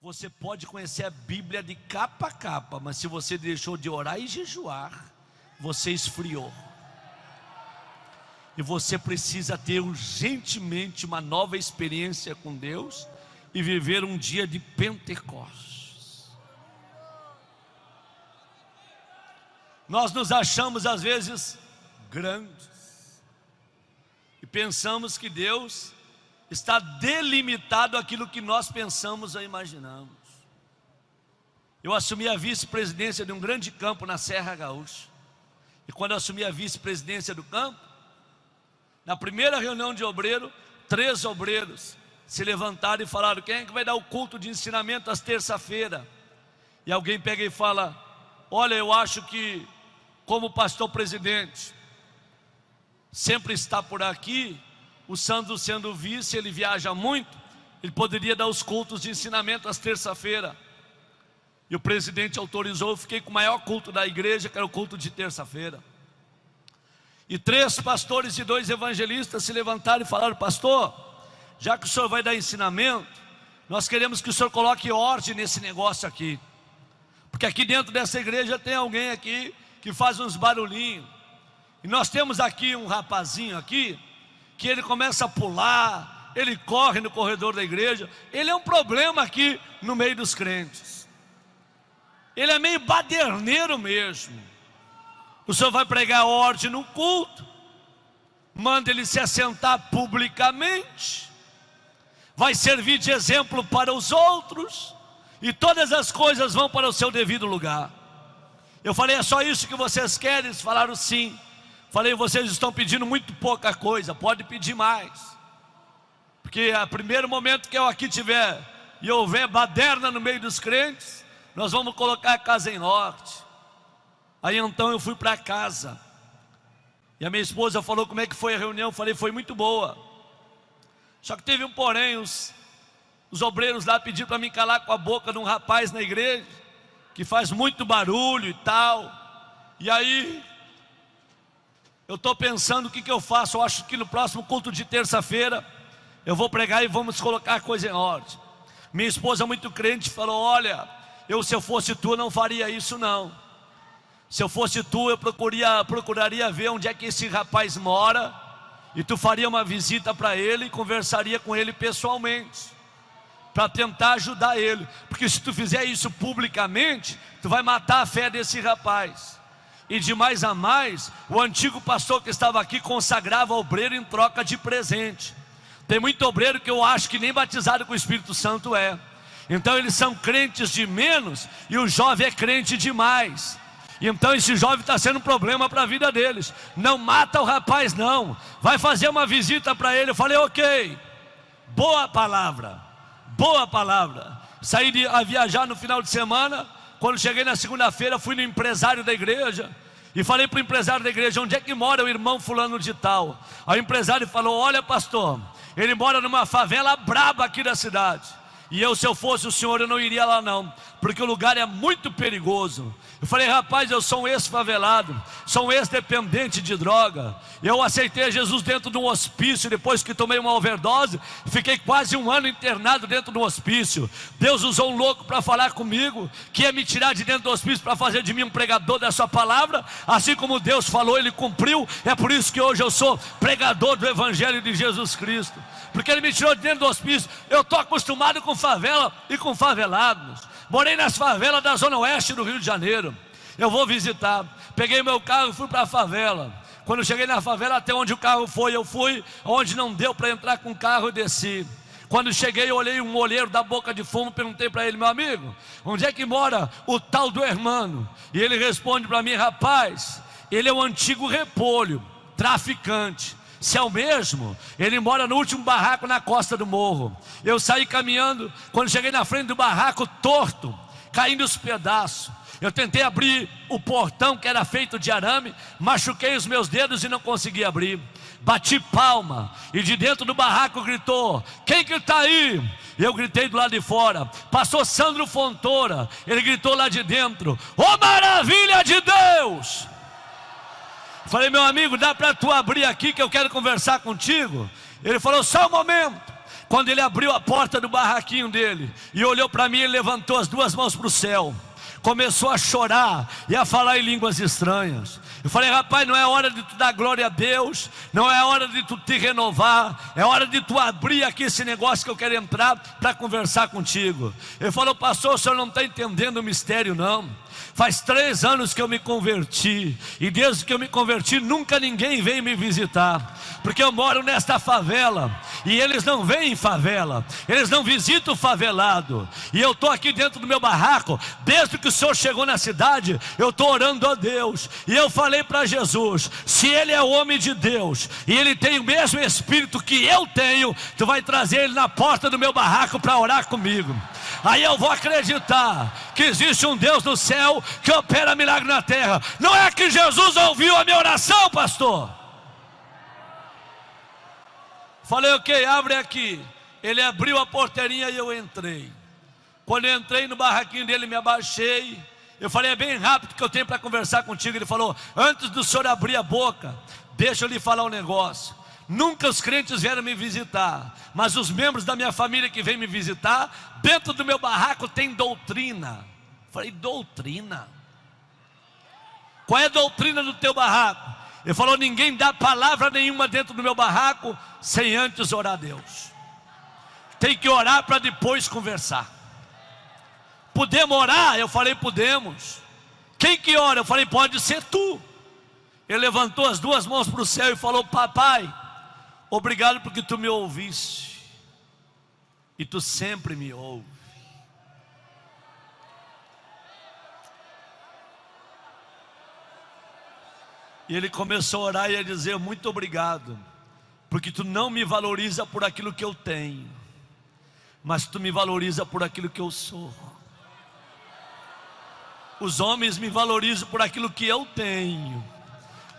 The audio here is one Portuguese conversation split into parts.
Você pode conhecer a Bíblia de capa a capa, mas se você deixou de orar e jejuar, você esfriou. E você precisa ter urgentemente uma nova experiência com Deus e viver um dia de Pentecostes. Nós nos achamos às vezes grandes e pensamos que Deus está delimitado àquilo que nós pensamos ou imaginamos. Eu assumi a vice-presidência de um grande campo na Serra Gaúcha. E quando eu assumi a vice-presidência do campo, na primeira reunião de obreiro, 3 obreiros se levantaram e falaram: quem é que vai dar o culto de ensinamento às terça-feira? E alguém pega e fala: olha, eu acho que como pastor presidente sempre está por aqui, o Sandro sendo vice, ele viaja muito, ele poderia dar os cultos de ensinamento às terça-feira. E o presidente autorizou, eu fiquei com o maior culto da igreja, que era o culto de terça-feira. E 3 pastores e 2 evangelistas se levantaram e falaram: pastor, já que o senhor vai dar ensinamento, nós queremos que o senhor coloque ordem nesse negócio aqui. Porque aqui dentro dessa igreja tem alguém aqui que faz uns barulhinhos. E nós temos aqui um rapazinho aqui, que ele começa a pular, ele corre no corredor da igreja, ele é um problema aqui no meio dos crentes. Ele é meio baderneiro mesmo. O senhor vai pregar ordem no culto, manda ele se assentar publicamente, vai servir de exemplo para os outros, e todas as coisas vão para o seu devido lugar. Eu falei: é só isso que vocês querem? Eles falaram: sim. Falei: vocês estão pedindo muito pouca coisa, pode pedir mais. Porque a primeiro momento que eu aqui tiver e houver baderna no meio dos crentes, nós vamos colocar a casa em norte. Aí então eu fui para casa, e a minha esposa falou: como é que foi a reunião? Eu falei: foi muito boa. Só que teve um porém, os obreiros lá pediram para me calar com a boca de um rapaz na igreja, que faz muito barulho e tal. E aí eu estou pensando o que eu faço. Eu acho que no próximo culto de terça-feira eu vou pregar e vamos colocar a coisa em ordem. Minha esposa, muito crente, falou: olha, se eu fosse tu, eu não faria isso não. Se eu fosse tu, eu procuraria ver onde é que esse rapaz mora, e tu faria uma visita para ele e conversaria com ele pessoalmente, para tentar ajudar ele. Porque se tu fizer isso publicamente, tu vai matar a fé desse rapaz. E de mais a mais, o antigo pastor que estava aqui consagrava obreiro em troca de presente. Tem muito obreiro que eu acho que nem batizado com o Espírito Santo é. Então eles são crentes de menos, e o jovem é crente demais. Então esse jovem está sendo um problema para a vida deles. Não mata o rapaz não, vai fazer uma visita para ele. Eu falei: ok, boa palavra, boa palavra. Saí a viajar no final de semana. Quando cheguei na segunda-feira, fui no empresário da igreja e falei para o empresário da igreja: onde é que mora o irmão fulano de tal? Aí o empresário falou: olha, pastor, ele mora numa favela braba aqui da cidade. E eu, se eu fosse o senhor, eu não iria lá não, porque o lugar é muito perigoso. Eu falei: rapaz, eu sou um ex-favelado, sou um ex-dependente de droga. Eu aceitei Jesus dentro de um hospício, depois que tomei uma overdose, fiquei quase 1 ano internado dentro de um hospício. Deus usou um louco para falar comigo, que ia me tirar de dentro do hospício para fazer de mim um pregador da sua palavra. Assim como Deus falou, Ele cumpriu. É por isso que hoje eu sou pregador do Evangelho de Jesus Cristo, porque Ele me tirou de dentro do hospício. Eu estou acostumado com favela e com favelados. Morei nas favelas da Zona Oeste do Rio de Janeiro. Eu vou visitar. Peguei meu carro e fui para a favela. Quando cheguei na favela, até onde o carro foi, eu fui. Onde não deu para entrar com o carro, eu desci. Quando cheguei, eu olhei um olheiro da boca de fumo, perguntei para ele: meu amigo, onde é que mora o tal do hermano? E ele responde para mim: rapaz, ele é o antigo repolho, traficante. Se é o mesmo, ele mora no último barraco na costa do morro. Eu saí caminhando, quando cheguei na frente do barraco, torto, caindo os pedaços. Eu tentei abrir o portão, que era feito de arame, machuquei os meus dedos e não consegui abrir. Bati palma, e de dentro do barraco gritou: quem que está aí? Eu gritei do lado de fora. Passou Sandro Fontoura, ele gritou lá de dentro: ô maravilha de Deus! Falei: meu amigo, dá para tu abrir aqui que eu quero conversar contigo? Ele falou: só um momento. Quando ele abriu a porta do barraquinho dele e olhou para mim, ele levantou as duas mãos para o céu, começou a chorar e a falar em línguas estranhas. Eu falei: rapaz, não é hora de tu dar glória a Deus, não é hora de tu te renovar, é hora de tu abrir aqui esse negócio que eu quero entrar para conversar contigo. Ele falou: pastor, o senhor não está entendendo o mistério não. Faz 3 anos que eu me converti, e desde que eu me converti nunca ninguém veio me visitar, porque eu moro nesta favela, e eles não vêm em favela, eles não visitam o favelado, e eu estou aqui dentro do meu barraco, desde que o senhor chegou na cidade, eu estou orando a Deus, e eu falei para Jesus: se ele é o homem de Deus, e ele tem o mesmo espírito que eu tenho, tu vai trazer ele na porta do meu barraco para orar comigo. Aí eu vou acreditar que existe um Deus no céu que opera milagre na terra. Não é que Jesus ouviu a minha oração, pastor? Falei: ok, abre aqui. Ele abriu a porteirinha e eu entrei. Quando eu entrei no barraquinho dele, me abaixei. Eu falei: é bem rápido que eu tenho para conversar contigo. Ele falou: antes do senhor abrir a boca, deixa eu lhe falar um negócio. Nunca os crentes vieram me visitar, mas os membros da minha família que vêm me visitar, dentro do meu barraco tem doutrina. Falei: doutrina? Qual é a doutrina do teu barraco? Ele falou: ninguém dá palavra nenhuma dentro do meu barraco sem antes orar a Deus. Tem que orar para depois conversar. Podemos orar? Eu falei: podemos. Quem que ora? Eu falei: pode ser tu. Ele levantou as duas mãos para o céu e falou: papai, obrigado porque tu me ouviste, e tu sempre me ouve. E ele começou a orar e a dizer: muito obrigado, porque tu não me valoriza por aquilo que eu tenho, mas tu me valoriza por aquilo que eu sou. Os homens me valorizam por aquilo que eu tenho,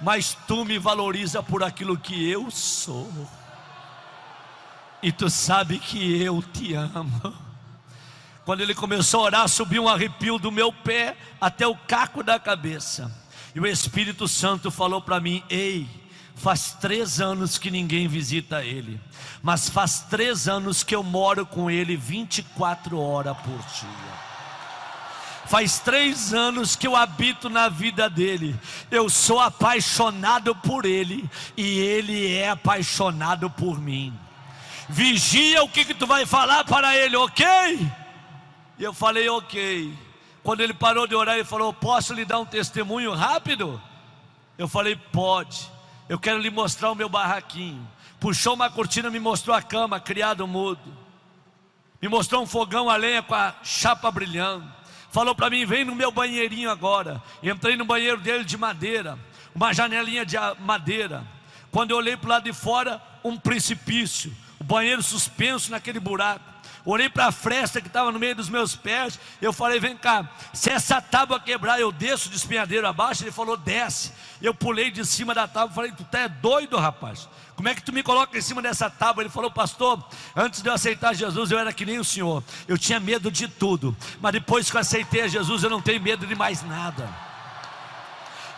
mas tu me valoriza por aquilo que eu sou. E tu sabe que eu te amo. Quando ele começou a orar, subiu um arrepio do meu pé até o caco da cabeça. E o Espírito Santo falou para mim: ei, faz 3 anos que ninguém visita ele, mas faz 3 anos que eu moro com ele 24 horas por dia. Faz 3 anos que eu habito na vida dele. Eu sou apaixonado por ele, e ele é apaixonado por mim. Vigia o que tu vai falar para ele, ok? E eu falei: ok. Quando ele parou de orar, ele falou: posso lhe dar um testemunho rápido? Eu falei: pode. Eu quero lhe mostrar o meu barraquinho. Puxou uma cortina, me mostrou a cama, criado mudo. Me mostrou um fogão a lenha com a chapa brilhando. Falou para mim: vem no meu banheirinho agora. Entrei no banheiro dele de madeira, uma janelinha de madeira. Quando eu olhei para o lado de fora, um precipício, o banheiro suspenso naquele buraco. Olhei para a fresta que estava no meio dos meus pés. Eu falei: vem cá, se essa tábua quebrar, eu desço de espinhadeiro abaixo? Ele falou: desce. Eu pulei de cima da tábua. Falei: tu tá doido, rapaz? Como é que tu me coloca em cima dessa tábua? Ele falou: pastor, antes de eu aceitar Jesus, eu era que nem o senhor. Eu tinha medo de tudo, mas depois que eu aceitei a Jesus, eu não tenho medo de mais nada.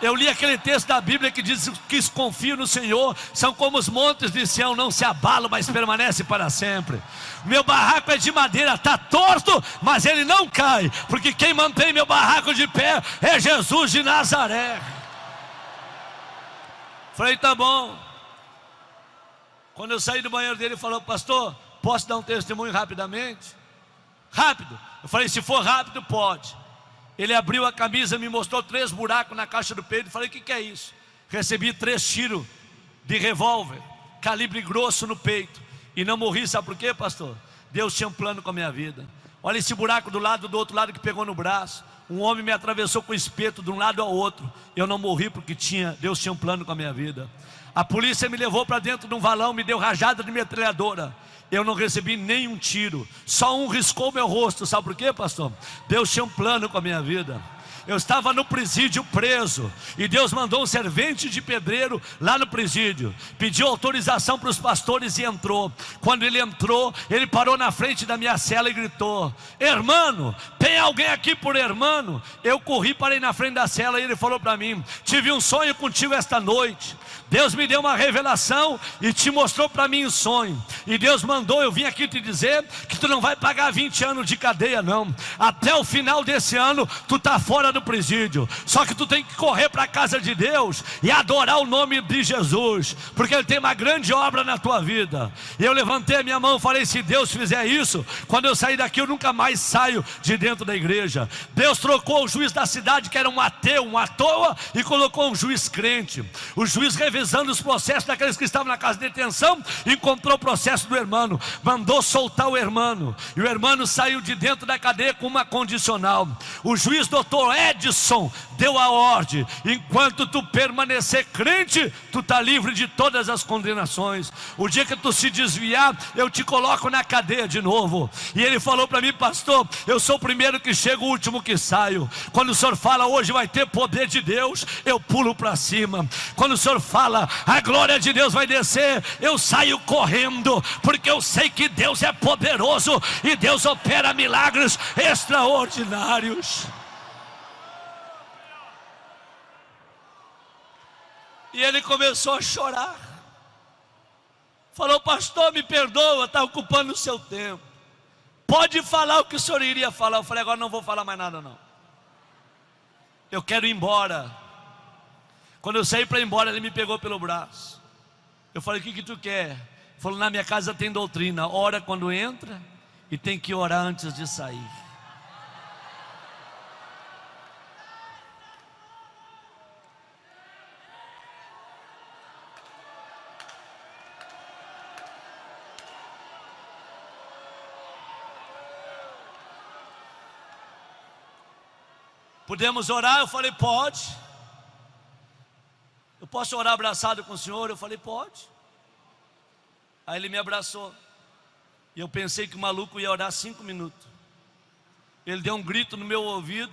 Eu li aquele texto da Bíblia que diz que confiam no Senhor são como os montes de Sião, não se abalam, mas permanecem para sempre. Meu barraco é de madeira, está torto, mas ele não cai, porque quem mantém meu barraco de pé é Jesus de Nazaré. Falei: tá bom. Quando eu saí do banheiro dele, ele falou: pastor, posso dar um testemunho rapidamente? Rápido. Eu falei: se for rápido, pode. Ele abriu a camisa, me mostrou 3 buracos na caixa do peito. Falei: o que é isso? Recebi 3 tiros de revólver, calibre grosso no peito, e não morri. Sabe por quê, pastor? Deus tinha um plano com a minha vida. Olha esse buraco do outro lado que pegou no braço. Um homem me atravessou com espeto de um lado ao outro. Eu não morri porque Deus tinha um plano com a minha vida. A polícia me levou para dentro de um valão, me deu rajada de metralhadora. Eu não recebi nenhum tiro, só um riscou meu rosto. Sabe por quê, pastor? Deus tinha um plano com a minha vida. Eu estava no presídio preso, e Deus mandou um servente de pedreiro lá no presídio, pediu autorização para os pastores e entrou. Quando ele entrou, ele parou na frente da minha cela e gritou: hermano, tem alguém aqui por hermano? Eu corri, parei na frente da cela e ele falou para mim: tive um sonho contigo esta noite. Deus me deu uma revelação e te mostrou para mim o sonho, e Deus mandou eu vim aqui te dizer que tu não vai pagar 20 anos de cadeia não. Até o final desse ano tu está fora do presídio. Só que tu tem que correr para a casa de Deus e adorar o nome de Jesus, porque Ele tem uma grande obra na tua vida. E eu levantei a minha mão e falei: se Deus fizer isso, quando eu sair daqui eu nunca mais saio de dentro da igreja. Deus trocou o juiz da cidade, que era um ateu, um à toa, e colocou um juiz crente. O juiz revisando os processos daqueles que estavam na casa de detenção, encontrou o processo do hermano, mandou soltar o hermano, e o hermano saiu de dentro da cadeia com uma condicional. O juiz doutor Edson deu a ordem: enquanto tu permanecer crente, tu está livre de todas as condenações. O dia que tu se desviar, eu te coloco na cadeia de novo. E ele falou para mim: pastor, eu sou o primeiro que chego, o último que saio. Quando o senhor fala hoje vai ter poder de Deus, eu pulo para cima. Quando o senhor fala a glória de Deus vai descer, eu saio correndo, porque eu sei que Deus é poderoso e Deus opera milagres extraordinários. E ele começou a chorar, falou: pastor, me perdoa, está ocupando o seu tempo, pode falar o que o senhor iria falar. Eu falei: agora não vou falar mais nada não, eu quero ir embora. Quando eu saí para ir embora, ele me pegou pelo braço. Eu falei: o que tu quer? Ele falou: na minha casa tem doutrina, ora quando entra e tem que orar antes de sair. Podemos orar? Eu falei: pode. Eu posso orar abraçado com o senhor? Eu falei: pode. Aí ele me abraçou, e eu pensei que o maluco ia orar 5 minutos. Ele deu um grito no meu ouvido,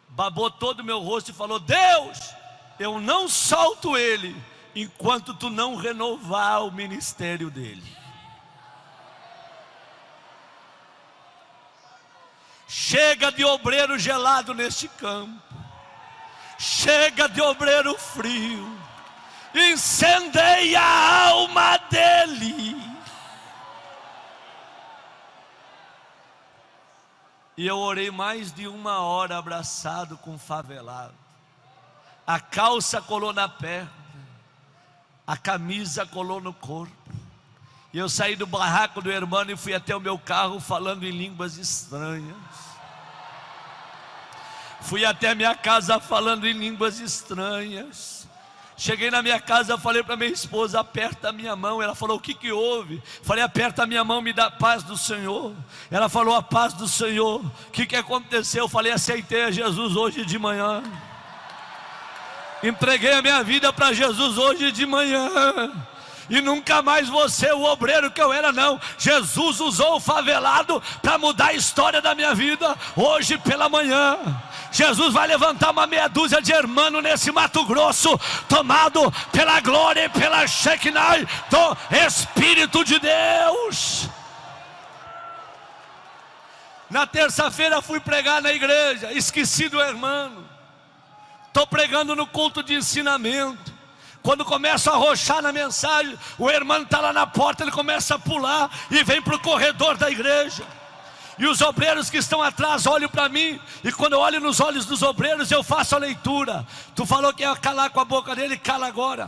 babou todo o meu rosto e falou: Deus, eu não solto ele enquanto tu não renovar o ministério dele. Chega de obreiro gelado neste campo, chega de obreiro frio, incendeia a alma dele. E eu orei mais de 1 hora abraçado com o favelado. A calça colou na perna, a camisa colou no corpo. E eu saí do barraco do irmão e fui até o meu carro falando em línguas estranhas. Fui até minha casa falando em línguas estranhas. Cheguei na minha casa, falei para minha esposa: aperta a minha mão. Ela falou: o que que houve? Falei: aperta a minha mão, me dá a paz do Senhor. Ela falou: a paz do Senhor. O que que aconteceu? Eu falei: aceitei a Jesus hoje de manhã. Entreguei a minha vida para Jesus hoje de manhã. E nunca mais vou ser o obreiro que eu era não. Jesus usou o favelado para mudar a história da minha vida. Hoje pela manhã Jesus vai levantar uma meia dúzia de irmãos nesse Mato Grosso, tomado pela glória e pela Shekinah do Espírito de Deus. Na terça-feira fui pregar na igreja, esqueci do irmão. Estou pregando no culto de ensinamento. Quando começa a arrochar na mensagem, o irmão está lá na porta, ele começa a pular e vem para o corredor da igreja. E os obreiros que estão atrás olham para mim, e quando eu olho nos olhos dos obreiros, eu faço a leitura. Tu falou que ia calar com a boca dele, cala agora.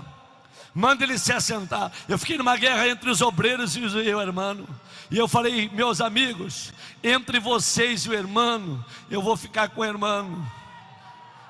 Manda ele se assentar. Eu fiquei numa guerra entre os obreiros e o irmão. E eu falei: meus amigos, entre vocês e o irmão, eu vou ficar com o irmão.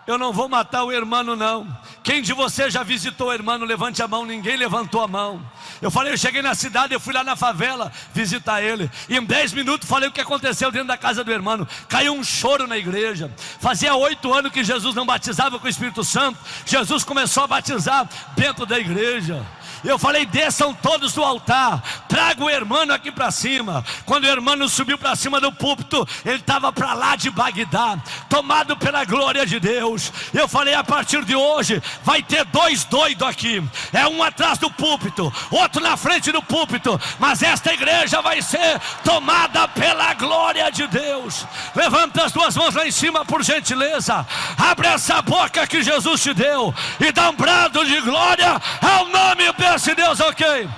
Eu não vou matar o irmão não. Quem de vocês já visitou o irmão? Levante a mão. Ninguém levantou a mão. Eu falei, eu cheguei na cidade, eu fui lá na favela visitar ele. E em 10 minutos falei o que aconteceu dentro da casa do irmão. Caiu um choro na igreja. Fazia 8 anos que Jesus não batizava com o Espírito Santo. Jesus começou a batizar dentro da igreja. Eu falei, desçam todos do altar, traga o irmão aqui para cima. Quando o irmão subiu para cima do púlpito, ele estava para lá de Bagdá, tomado pela glória de Deus. Eu falei, a partir de hoje vai ter 2 doidos aqui, é um atrás do púlpito, outro na frente do púlpito, mas esta igreja vai ser tomada pela glória de Deus. Levanta as 2 mãos lá em cima, por gentileza. Abre essa boca que Jesus te deu e dá um brado de glória ao nome desse Deus, ok?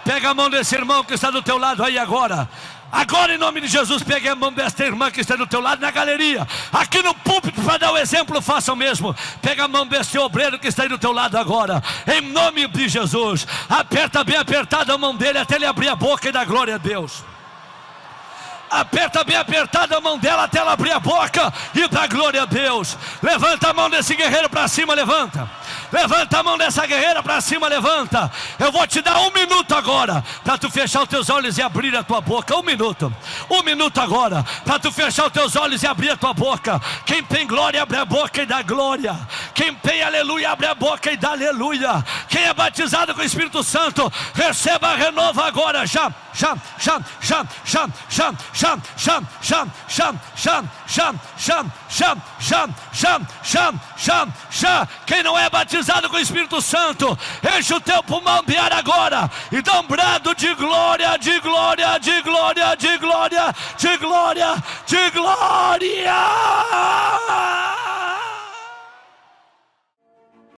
Pega a mão desse irmão que está do teu lado aí agora. Agora, em nome de Jesus, pegue a mão desta irmã que está do teu lado na galeria, aqui no púlpito, para dar o exemplo, faça o mesmo. Pega a mão desse obreiro que está aí do teu lado agora, em nome de Jesus. Aperta bem apertada a mão dele até ele abrir a boca e dar glória a Deus. Aperta bem apertada a mão dela até ela abrir a boca e dá glória a Deus. Levanta a mão desse guerreiro para cima, levanta. Levanta a mão dessa guerreira para cima, levanta. Eu vou te dar 1 minuto agora para tu fechar os teus olhos e abrir a tua boca. 1 minuto. 1 minuto agora para tu fechar os teus olhos e abrir a tua boca. Quem tem glória, abre a boca e dá glória. Quem tem aleluia, abre a boca e dá aleluia. Quem é batizado com o Espírito Santo, receba a renova agora. Já. Quem não é batizado com o Espírito Santo, enche o teu pulmão de ar agora e dá um brado de glória, de glória, de glória, de glória, de glória, de glória.